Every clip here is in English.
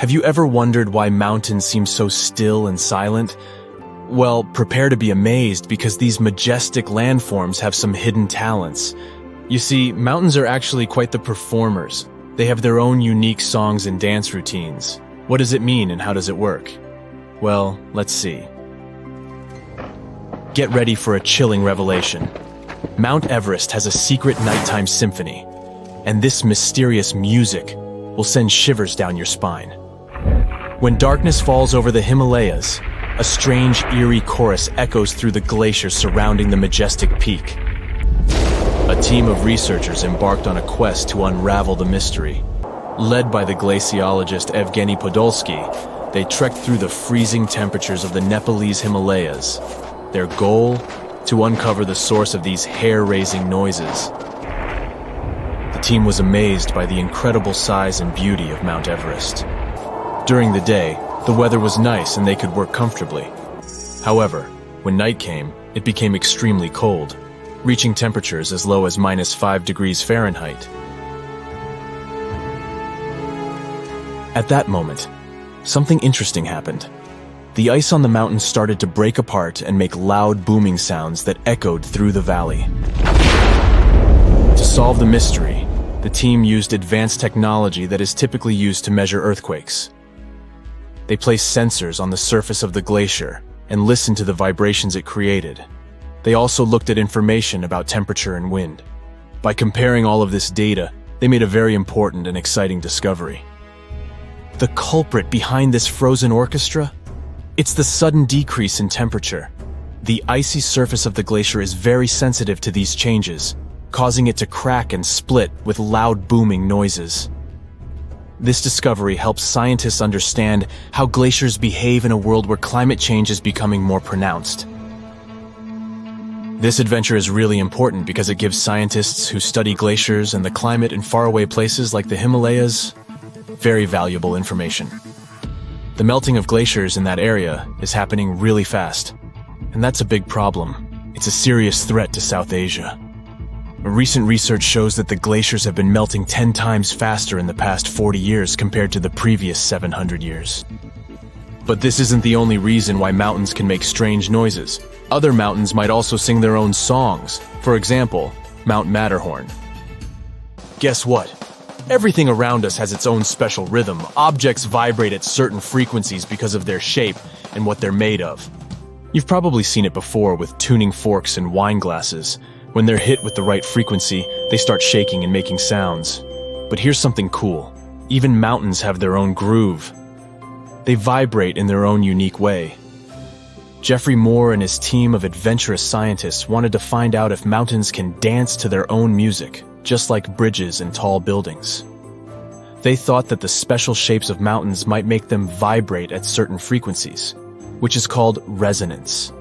Have you ever wondered why mountains seem so still and silent? Well, prepare to be amazed because these majestic landforms have some hidden talents. You see, mountains are actually quite the performers. They have their own unique songs and dance routines. What does it mean and how does it work? Well, let's see. Get ready for a chilling revelation. Mount Everest has a secret nighttime symphony, and this mysterious music will send shivers down your spine. When darkness falls over the Himalayas, a strange, eerie chorus echoes through the glaciers surrounding the majestic peak. A team of researchers embarked on a quest to unravel the mystery. Led by the glaciologist Evgeny Podolsky, they trekked through the freezing temperatures of the Nepalese Himalayas. Their goal? To uncover the source of these hair-raising noises. The team was amazed by the incredible size and beauty of Mount Everest. During the day, the weather was nice and they could work comfortably. However, when night came, it became extremely cold, reaching temperatures as low as -5 degrees Fahrenheit. At that moment, something interesting happened. The ice on the mountain started to break apart and make loud booming sounds that echoed through the valley. To solve the mystery, the team used advanced technology that is typically used to measure earthquakes. They placed sensors on the surface of the glacier and listened to the vibrations it created. They also looked at information about temperature and wind. By comparing all of this data, they made a very important and exciting discovery. The culprit behind this frozen orchestra? It's the sudden decrease in temperature. The icy surface of the glacier is very sensitive to these changes, causing it to crack and split with loud booming noises. This discovery helps scientists understand how glaciers behave in a world where climate change is becoming more pronounced. This adventure is really important because it gives scientists who study glaciers and the climate in faraway places like the Himalayas very valuable information. The melting of glaciers in that area is happening really fast, and that's a big problem. It's a serious threat to South Asia. Recent research shows that the glaciers have been melting 10 times faster in the past 40 years compared to the previous 700 years. But this isn't the only reason why mountains can make strange noises. Other mountains might also sing their own songs. For example, Mount Matterhorn. Guess what? Everything around us has its own special rhythm. Objects vibrate at certain frequencies because of their shape and what they're made of. You've probably seen it before with tuning forks and wine glasses. When they're hit with the right frequency, they start shaking and making sounds. But here's something cool. Even mountains have their own groove. They vibrate in their own unique way. Jeffrey Moore and his team of adventurous scientists wanted to find out if mountains can dance to their own music, just like bridges and tall buildings. They thought that the special shapes of mountains might make them vibrate at certain frequencies, which is called resonance.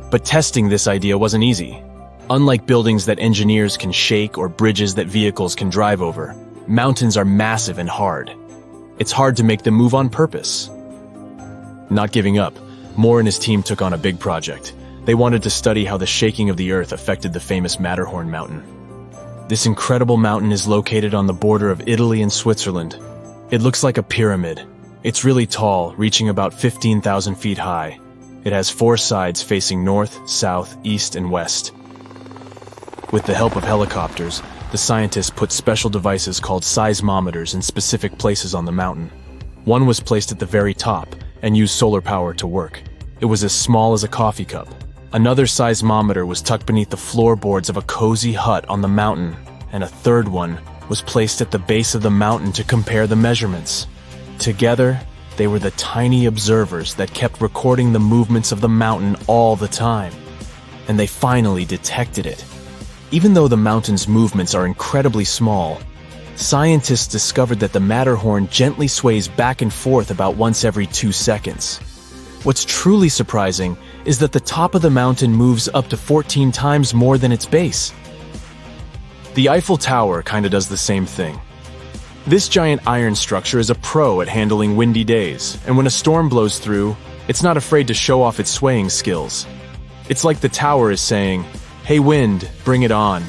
But testing this idea wasn't easy. Unlike buildings that engineers can shake or bridges that vehicles can drive over, mountains are massive and hard. It's hard to make them move on purpose. Not giving up, Moore and his team took on a big project. They wanted to study how the shaking of the earth affected the famous Matterhorn mountain. This incredible mountain is located on the border of Italy and Switzerland. It looks like a pyramid. It's really tall, reaching about 15,000 feet high. It has 4 sides facing north, south, east, and west. With the help of helicopters, the scientists put special devices called seismometers in specific places on the mountain. One was placed at the very top and used solar power to work. It was as small as a coffee cup. Another seismometer was tucked beneath the floorboards of a cozy hut on the mountain, and a third one was placed at the base of the mountain to compare the measurements. Together, they were the tiny observers that kept recording the movements of the mountain all the time. And they finally detected it. Even though the mountain's movements are incredibly small, scientists discovered that the Matterhorn gently sways back and forth about once every 2 seconds. What's truly surprising is that the top of the mountain moves up to 14 times more than its base. The Eiffel Tower kinda does the same thing. This giant iron structure is a pro at handling windy days, and when a storm blows through, it's not afraid to show off its swaying skills. It's like the tower is saying, "Hey wind, bring it on."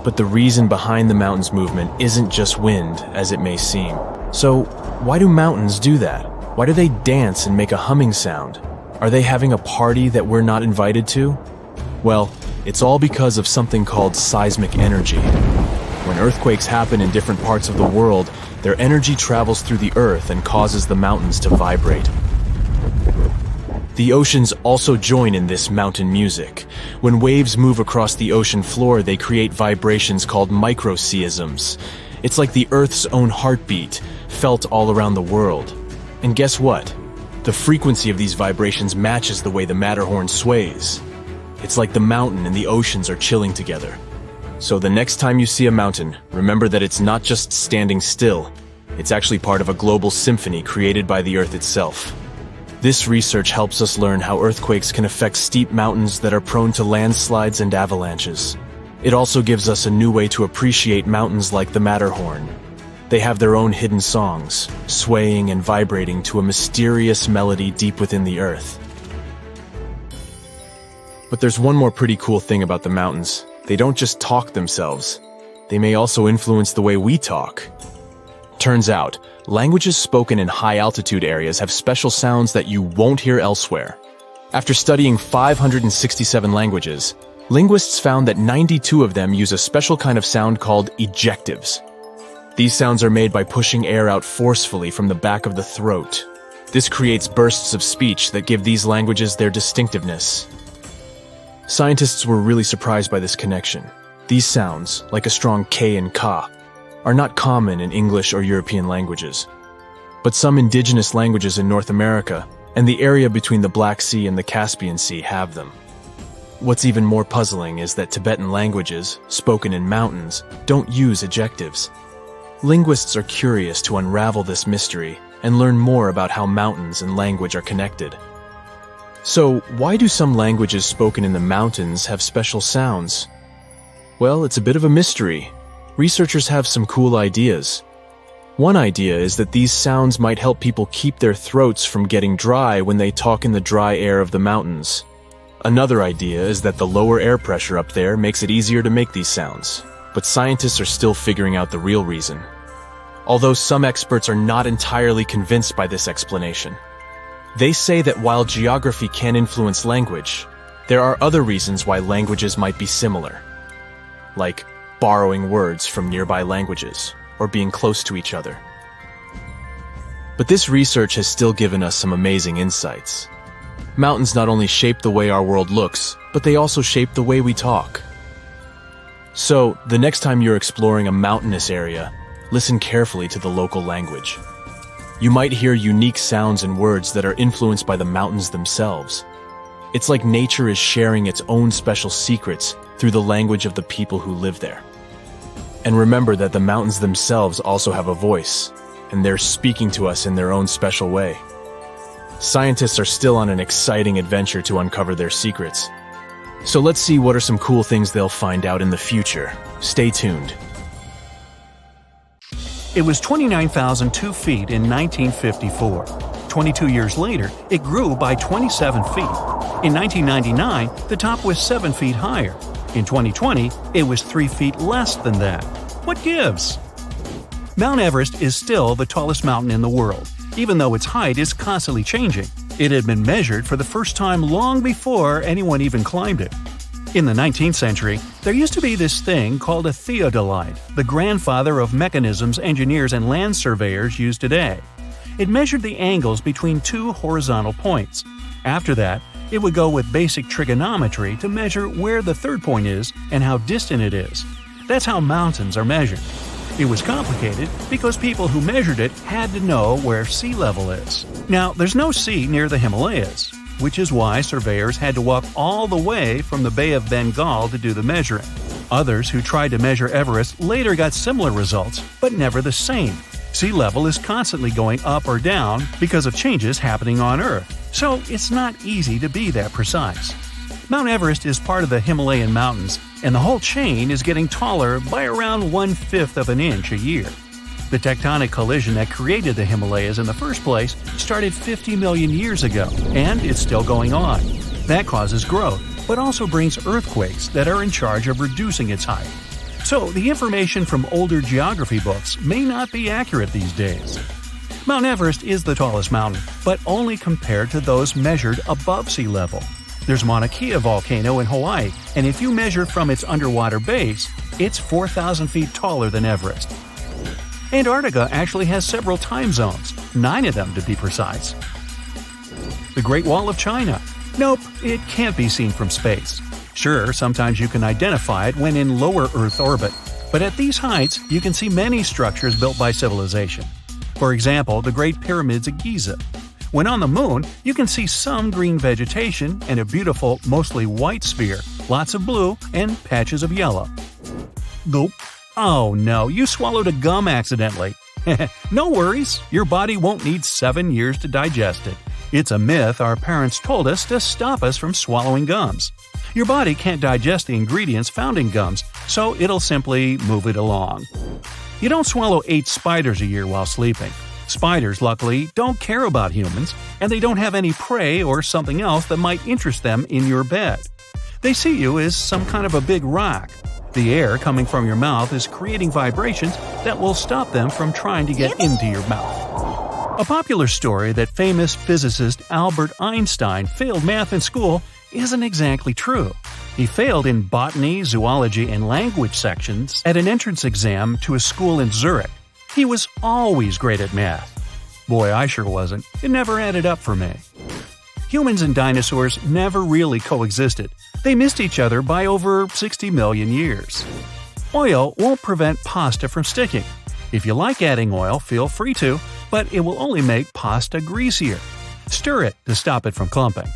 But the reason behind the mountain's movement isn't just wind, as it may seem. So, why do mountains do that? Why do they dance and make a humming sound? Are they having a party that we're not invited to? Well, it's all because of something called seismic energy. When earthquakes happen in different parts of the world, their energy travels through the earth and causes the mountains to vibrate. The oceans also join in this mountain music. When waves move across the ocean floor, they create vibrations called microseisms. It's like the Earth's own heartbeat, felt all around the world. And guess what? The frequency of these vibrations matches the way the Matterhorn sways. It's like the mountain and the oceans are chilling together. So the next time you see a mountain, remember that it's not just standing still. It's actually part of a global symphony created by the Earth itself. This research helps us learn how earthquakes can affect steep mountains that are prone to landslides and avalanches. It also gives us a new way to appreciate mountains like the Matterhorn. They have their own hidden songs, swaying and vibrating to a mysterious melody deep within the earth. But there's one more pretty cool thing about the mountains. They don't just talk themselves. They may also influence the way we talk. Turns out, languages spoken in high-altitude areas have special sounds that you won't hear elsewhere. After studying 567 languages, linguists found that 92 of them use a special kind of sound called ejectives. These sounds are made by pushing air out forcefully from the back of the throat. This creates bursts of speech that give these languages their distinctiveness. Scientists were really surprised by this connection. These sounds, like a strong K and Ka, are not common in English or European languages. But some indigenous languages in North America and the area between the Black Sea and the Caspian Sea have them. What's even more puzzling is that Tibetan languages, spoken in mountains, don't use ejectives. Linguists are curious to unravel this mystery and learn more about how mountains and language are connected. So, why do some languages spoken in the mountains have special sounds? Well, it's a bit of a mystery. Researchers have some cool ideas. One idea is that these sounds might help people keep their throats from getting dry when they talk in the dry air of the mountains. Another idea is that the lower air pressure up there makes it easier to make these sounds, but scientists are still figuring out the real reason. Although some experts are not entirely convinced by this explanation. They say that while geography can influence language, there are other reasons why languages might be similar, like borrowing words from nearby languages or being close to each other. But this research has still given us some amazing insights. Mountains not only shape the way our world looks, but they also shape the way we talk. So, the next time you're exploring a mountainous area, listen carefully to the local language. You might hear unique sounds and words that are influenced by the mountains themselves. It's like nature is sharing its own special secrets through the language of the people who live there. And remember that the mountains themselves also have a voice, and they're speaking to us in their own special way. Scientists are still on an exciting adventure to uncover their secrets. So let's see what are some cool things they'll find out in the future. Stay tuned. It was 29,002 feet in 1954. 22 years later, it grew by 27 feet. In 1999, the top was 7 feet higher. In 2020, it was 3 feet less than that. What gives? Mount Everest is still the tallest mountain in the world, even though its height is constantly changing. It had been measured for the first time long before anyone even climbed it. In the 19th century, there used to be this thing called a theodolite, the grandfather of mechanisms engineers and land surveyors use today. It measured the angles between two horizontal points. After that, it would go with basic trigonometry to measure where the third point is and how distant it is. That's how mountains are measured. It was complicated because people who measured it had to know where sea level is. Now, there's no sea near the Himalayas, which is why surveyors had to walk all the way from the Bay of Bengal to do the measuring. Others who tried to measure Everest later got similar results, but never the same. Sea level is constantly going up or down because of changes happening on Earth, so it's not easy to be that precise. Mount Everest is part of the Himalayan mountains, and the whole chain is getting taller by around 1/5 of an inch a year. The tectonic collision that created the Himalayas in the first place started 50 million years ago, and it's still going on. That causes growth, but also brings earthquakes that are in charge of reducing its height. So the information from older geography books may not be accurate these days. Mount Everest is the tallest mountain, but only compared to those measured above sea level. There's Mauna Kea volcano in Hawaii, and if you measure from its underwater base, it's 4,000 feet taller than Everest. Antarctica actually has several time zones, 9 of them to be precise. The Great Wall of China. Nope, it can't be seen from space. Sure, sometimes you can identify it when in lower Earth orbit, but at these heights you can see many structures built by civilization. For example, the Great Pyramids of Giza. When on the moon, you can see some green vegetation and a beautiful, mostly white sphere, lots of blue, and patches of yellow. Gulp. Oh no, you swallowed a gum accidentally. No worries, your body won't need 7 years to digest it. It's a myth our parents told us to stop us from swallowing gums. Your body can't digest the ingredients found in gums, so it'll simply move it along. You don't swallow 8 spiders a year while sleeping. Spiders, luckily, don't care about humans, and they don't have any prey or something else that might interest them in your bed. They see you as some kind of a big rock. The air coming from your mouth is creating vibrations that will stop them from trying to get into your mouth. A popular story that famous physicist Albert Einstein failed math in school isn't exactly true. He failed in botany, zoology, and language sections at an entrance exam to a school in Zurich. He was always great at math. Boy, I sure wasn't. It never added up for me. Humans and dinosaurs never really coexisted. They missed each other by over 60 million years. Oil won't prevent pasta from sticking. If you like adding oil, feel free to, but it will only make pasta greasier. Stir it to stop it from clumping.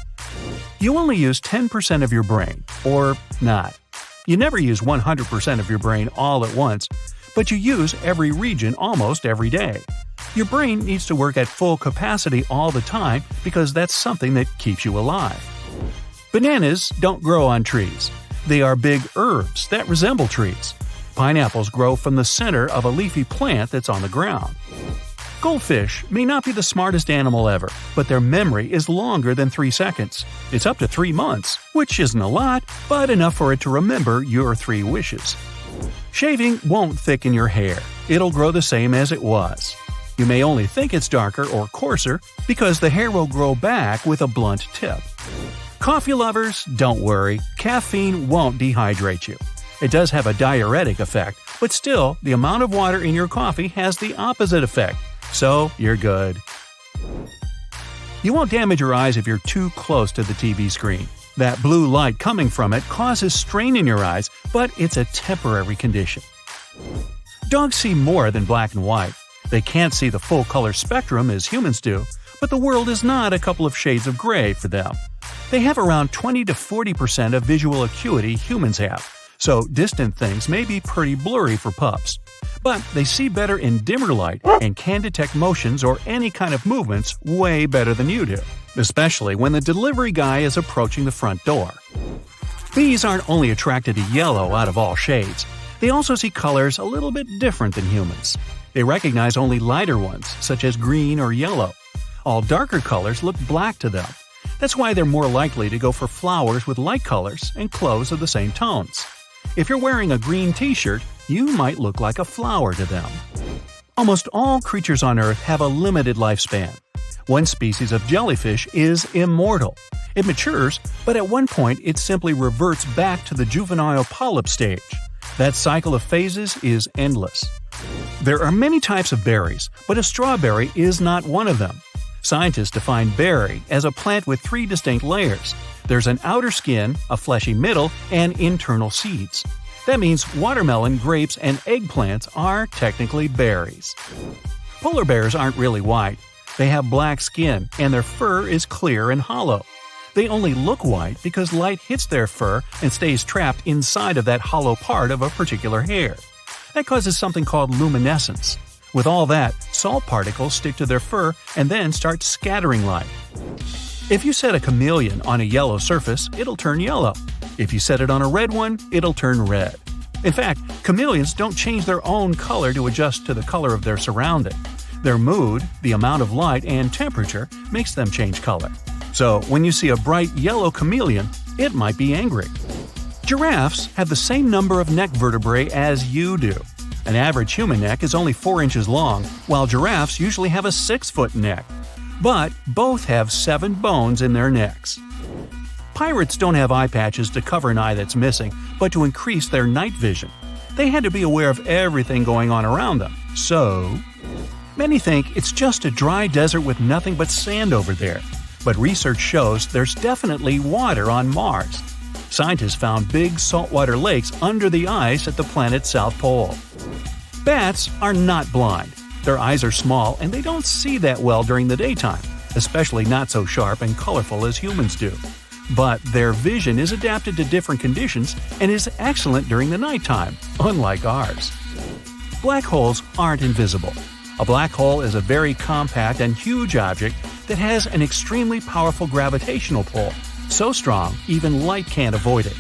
You only use 10% of your brain, or not. You never use 100% of your brain all at once, but you use every region almost every day. Your brain needs to work at full capacity all the time because that's something that keeps you alive. Bananas don't grow on trees. They are big herbs that resemble trees. Pineapples grow from the center of a leafy plant that's on the ground. Goldfish may not be the smartest animal ever, but their memory is longer than 3 seconds. It's up to 3 months, which isn't a lot, but enough for it to remember your 3 wishes. Shaving won't thicken your hair. It'll grow the same as it was. You may only think it's darker or coarser because the hair will grow back with a blunt tip. Coffee lovers, don't worry, caffeine won't dehydrate you. It does have a diuretic effect, but still, the amount of water in your coffee has the opposite effect, so you're good. You won't damage your eyes if you're too close to the TV screen. That blue light coming from it causes strain in your eyes, but it's a temporary condition. Dogs see more than black and white. They can't see the full color spectrum as humans do, but the world is not a couple of shades of gray for them. They have around 20 to 40% of visual acuity humans have, so distant things may be pretty blurry for pups. But they see better in dimmer light and can detect motions or any kind of movements way better than you do, especially when the delivery guy is approaching the front door. Bees aren't only attracted to yellow out of all shades, they also see colors a little bit different than humans. They recognize only lighter ones, such as green or yellow. All darker colors look black to them. That's why they're more likely to go for flowers with light colors and clothes of the same tones. If you're wearing a green t-shirt, you might look like a flower to them. Almost all creatures on Earth have a limited lifespan. One species of jellyfish is immortal. It matures, but at one point it simply reverts back to the juvenile polyp stage. That cycle of phases is endless. There are many types of berries, but a strawberry is not one of them. Scientists define berry as a plant with 3 distinct layers. There's an outer skin, a fleshy middle, and internal seeds. That means watermelon, grapes, and eggplants are technically berries. Polar bears aren't really white. They have black skin, and their fur is clear and hollow. They only look white because light hits their fur and stays trapped inside of that hollow part of a particular hair. That causes something called luminescence. With all that, salt particles stick to their fur and then start scattering light. If you set a chameleon on a yellow surface, it'll turn yellow. If you set it on a red one, it'll turn red. In fact, chameleons don't change their own color to adjust to the color of their surrounding. Their mood, the amount of light, and temperature makes them change color. So, when you see a bright yellow chameleon, it might be angry. Giraffes have the same number of neck vertebrae as you do. An average human neck is only 4 inches long, while giraffes usually have a 6-foot neck. But both have 7 bones in their necks. Pirates don't have eye patches to cover an eye that's missing, but to increase their night vision. They had to be aware of everything going on around them. So, many think it's just a dry desert with nothing but sand over there. But research shows there's definitely water on Mars. Scientists found big saltwater lakes under the ice at the planet's south pole. Bats are not blind. Their eyes are small and they don't see that well during the daytime, especially not so sharp and colorful as humans do. But their vision is adapted to different conditions and is excellent during the nighttime, unlike ours. Black holes aren't invisible. A black hole is a very compact and huge object that has an extremely powerful gravitational pull, so strong even light can't avoid it.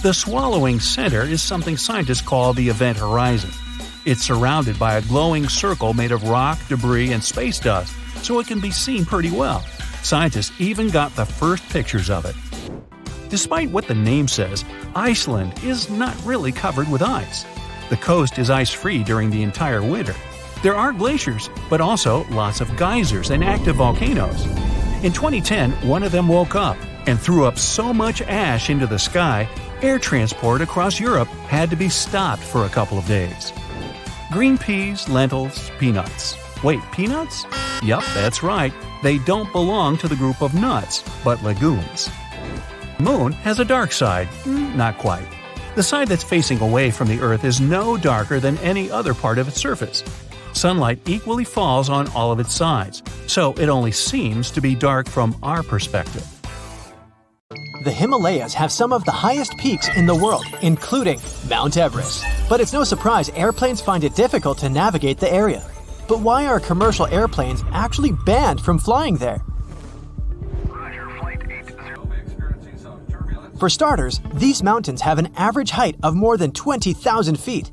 The swallowing center is something scientists call the event horizon. It's surrounded by a glowing circle made of rock, debris, and space dust, so it can be seen pretty well. Scientists even got the first pictures of it. Despite what the name says, Iceland is not really covered with ice. The coast is ice-free during the entire winter. There are glaciers, but also lots of geysers and active volcanoes. In 2010, one of them woke up and threw up so much ash into the sky, air transport across Europe had to be stopped for a couple of days. Green peas, lentils, peanuts. Wait, peanuts? Yup, that's right. They don't belong to the group of nuts, but legumes. Moon has a dark side. Not quite. The side that's facing away from the Earth is no darker than any other part of its surface. Sunlight equally falls on all of its sides, so it only seems to be dark from our perspective. The Himalayas have some of the highest peaks in the world, including Mount Everest. But it's no surprise airplanes find it difficult to navigate the area. But why are commercial airplanes actually banned from flying there? For starters, these mountains have an average height of more than 20,000 feet.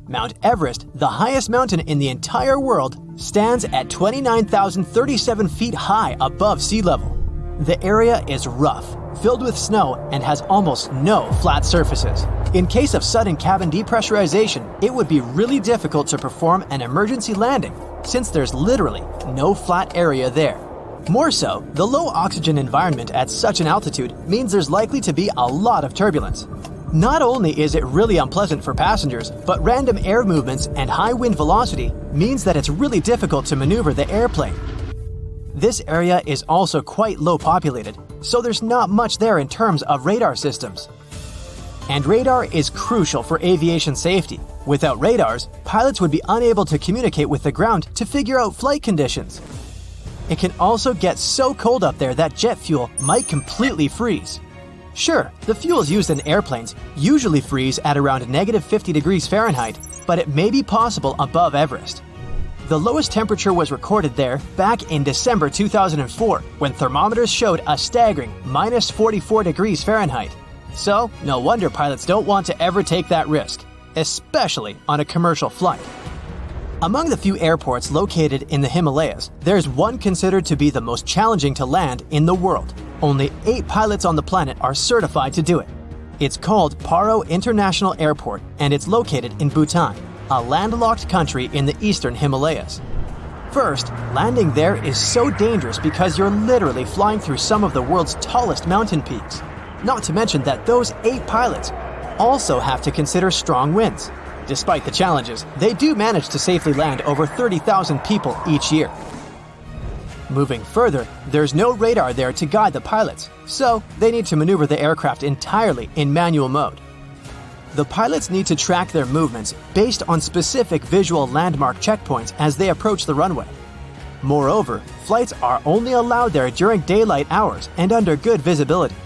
Mount Everest, the highest mountain in the entire world, stands at 29,037 feet high above sea level. The area is rough, filled with snow, and has almost no flat surfaces. In case of sudden cabin depressurization, it would be really difficult to perform an emergency landing, since there's literally no flat area there. More so, the low oxygen environment at such an altitude means there's likely to be a lot of turbulence. Not only is it really unpleasant for passengers, but random air movements and high wind velocity means that it's really difficult to maneuver the airplane. This area is also quite low populated, so there's not much there in terms of radar systems. And radar is crucial for aviation safety. Without radars, pilots would be unable to communicate with the ground to figure out flight conditions. It can also get so cold up there that jet fuel might completely freeze. Sure, the fuels used in airplanes usually freeze at around -50 degrees Fahrenheit, but it may be possible above Everest. The lowest temperature was recorded there back in December 2004, when thermometers showed a staggering -44 degrees Fahrenheit. So, no wonder pilots don't want to ever take that risk, especially on a commercial flight. Among the few airports located in the Himalayas, there's one considered to be the most challenging to land in the world. Only 8 pilots on the planet are certified to do it. It's called Paro International Airport, and it's located in Bhutan, a landlocked country in the eastern Himalayas. First, landing there is so dangerous because you're literally flying through some of the world's tallest mountain peaks. Not to mention that those 8 pilots also have to consider strong winds. Despite the challenges, they do manage to safely land over 30,000 people each year. Moving further, there's no radar there to guide the pilots, so they need to maneuver the aircraft entirely in manual mode. The pilots need to track their movements based on specific visual landmark checkpoints as they approach the runway. Moreover, flights are only allowed there during daylight hours and under good visibility.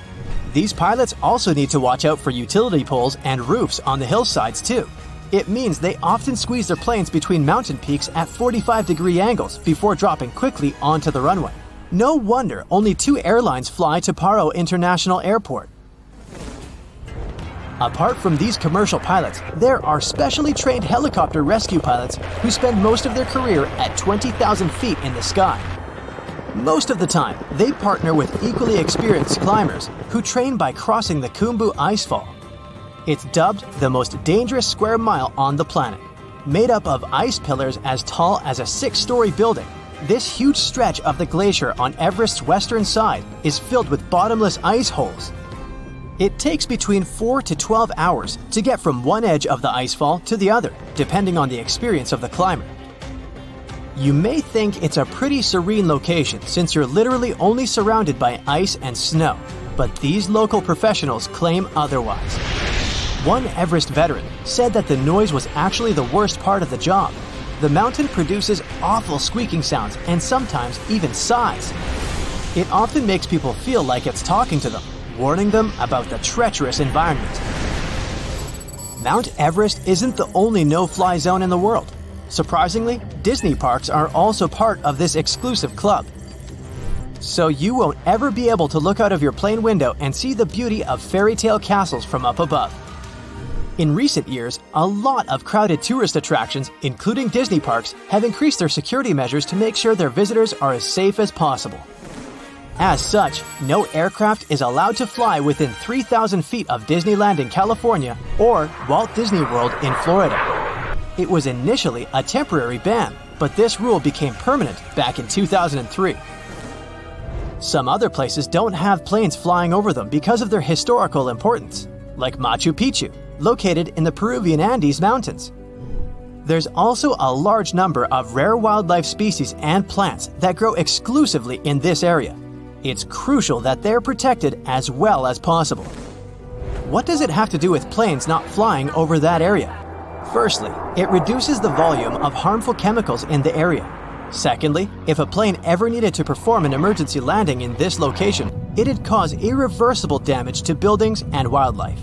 These pilots also need to watch out for utility poles and roofs on the hillsides too. It means they often squeeze their planes between mountain peaks at 45-degree angles before dropping quickly onto the runway. No wonder only 2 airlines fly to Paro International Airport. Apart from these commercial pilots, there are specially trained helicopter rescue pilots who spend most of their career at 20,000 feet in the sky. Most of the time, they partner with equally experienced climbers who train by crossing the Khumbu Icefall. It's dubbed the most dangerous square mile on the planet. Made up of ice pillars as tall as a 6-story building, this huge stretch of the glacier on Everest's western side is filled with bottomless ice holes. It takes between 4 to 12 hours to get from one edge of the icefall to the other, depending on the experience of the climber. You may think it's a pretty serene location since you're literally only surrounded by ice and snow, but these local professionals claim otherwise. One Everest veteran said that the noise was actually the worst part of the job. The mountain produces awful squeaking sounds and sometimes even sighs. It often makes people feel like it's talking to them, warning them about the treacherous environment. Mount Everest isn't the only no-fly zone in the world. Surprisingly, Disney parks are also part of this exclusive club. So you won't ever be able to look out of your plane window and see the beauty of fairy tale castles from up above. In recent years, a lot of crowded tourist attractions, including Disney parks, have increased their security measures to make sure their visitors are as safe as possible. As such, no aircraft is allowed to fly within 3,000 feet of Disneyland in California or Walt Disney World in Florida. It was initially a temporary ban, but this rule became permanent back in 2003. Some other places don't have planes flying over them because of their historical importance, like Machu Picchu, located in the Peruvian Andes Mountains. There's also a large number of rare wildlife species and plants that grow exclusively in this area. It's crucial that they're protected as well as possible. What does it have to do with planes not flying over that area? Firstly, it reduces the volume of harmful chemicals in the area. Secondly, if a plane ever needed to perform an emergency landing in this location, it'd cause irreversible damage to buildings and wildlife.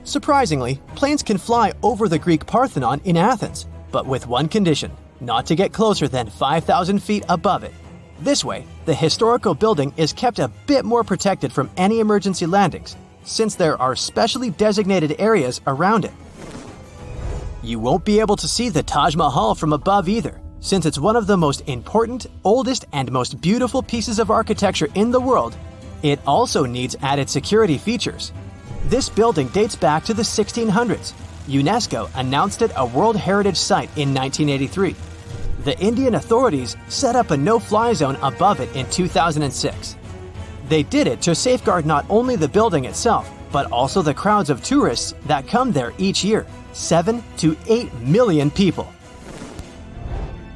Surprisingly, planes can fly over the Greek Parthenon in Athens, but with one condition: not to get closer than 5,000 feet above it. This way, the historical building is kept a bit more protected from any emergency landings, since there are specially designated areas around it. You won't be able to see the Taj Mahal from above either, since it's one of the most important, oldest, and most beautiful pieces of architecture in the world. It also needs added security features. This building dates back to the 1600s. UNESCO announced it a World Heritage Site in 1983. The Indian authorities set up a no-fly zone above it in 2006. They did it to safeguard not only the building itself, but also the crowds of tourists that come there each year, 7 to 8 million people.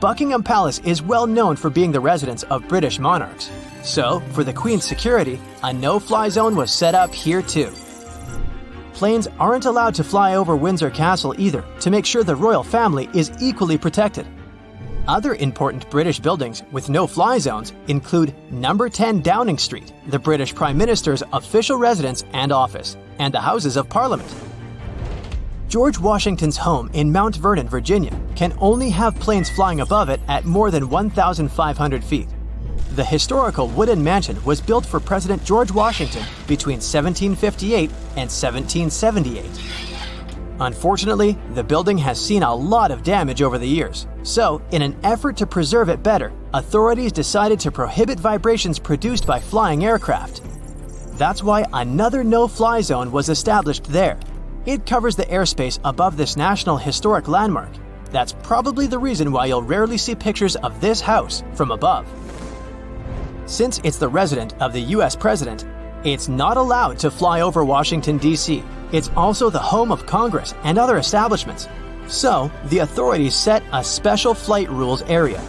Buckingham Palace is well known for being the residence of British monarchs. So, for the Queen's security, a no-fly zone was set up here too. Planes aren't allowed to fly over Windsor Castle either, to make sure the royal family is equally protected. Other important British buildings with no-fly zones include Number 10 Downing Street, the British Prime Minister's official residence and office, and the Houses of Parliament. George Washington's home in Mount Vernon, Virginia, can only have planes flying above it at more than 1,500 feet. The historical wooden mansion was built for President George Washington between 1758 and 1778. Unfortunately, the building has seen a lot of damage over the years, so in an effort to preserve it better, authorities decided to prohibit vibrations produced by flying aircraft. That's why another no-fly zone was established there. It covers the airspace above this National Historic Landmark. That's probably the reason why you'll rarely see pictures of this house from above. Since it's the residence of the US President, it's not allowed to fly over Washington, D.C. It's also the home of Congress and other establishments. So, the authorities set a special flight rules area,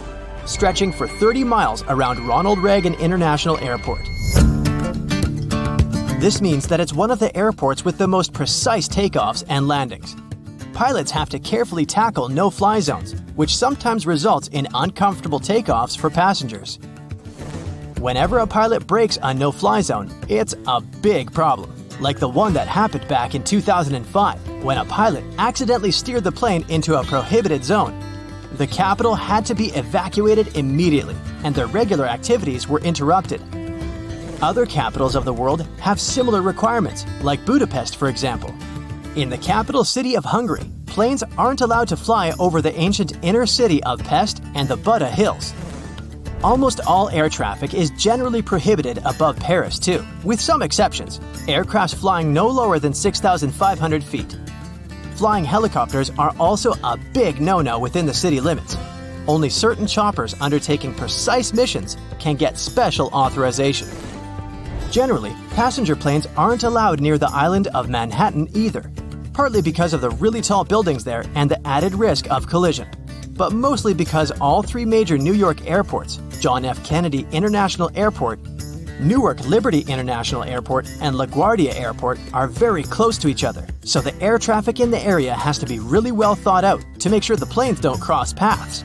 stretching for 30 miles around Ronald Reagan International Airport. This means that it's one of the airports with the most precise takeoffs and landings. Pilots have to carefully tackle no-fly zones, which sometimes results in uncomfortable takeoffs for passengers. Whenever a pilot breaks a no-fly zone, it's a big problem, like the one that happened back in 2005, when a pilot accidentally steered the plane into a prohibited zone. The capital had to be evacuated immediately, and their regular activities were interrupted. Other capitals of the world have similar requirements, like Budapest, for example. In the capital city of Hungary, planes aren't allowed to fly over the ancient inner city of Pest and the Buda Hills. Almost all air traffic is generally prohibited above Paris too, with some exceptions. Aircrafts flying no lower than 6,500 feet. Flying helicopters are also a big no-no within the city limits. Only certain choppers undertaking precise missions can get special authorization. Generally, passenger planes aren't allowed near the island of Manhattan either, partly because of the really tall buildings there and the added risk of collision, but mostly because all three major New York airports, John F. Kennedy International Airport, Newark Liberty International Airport, and LaGuardia Airport are very close to each other, so the air traffic in the area has to be really well thought out to make sure the planes don't cross paths.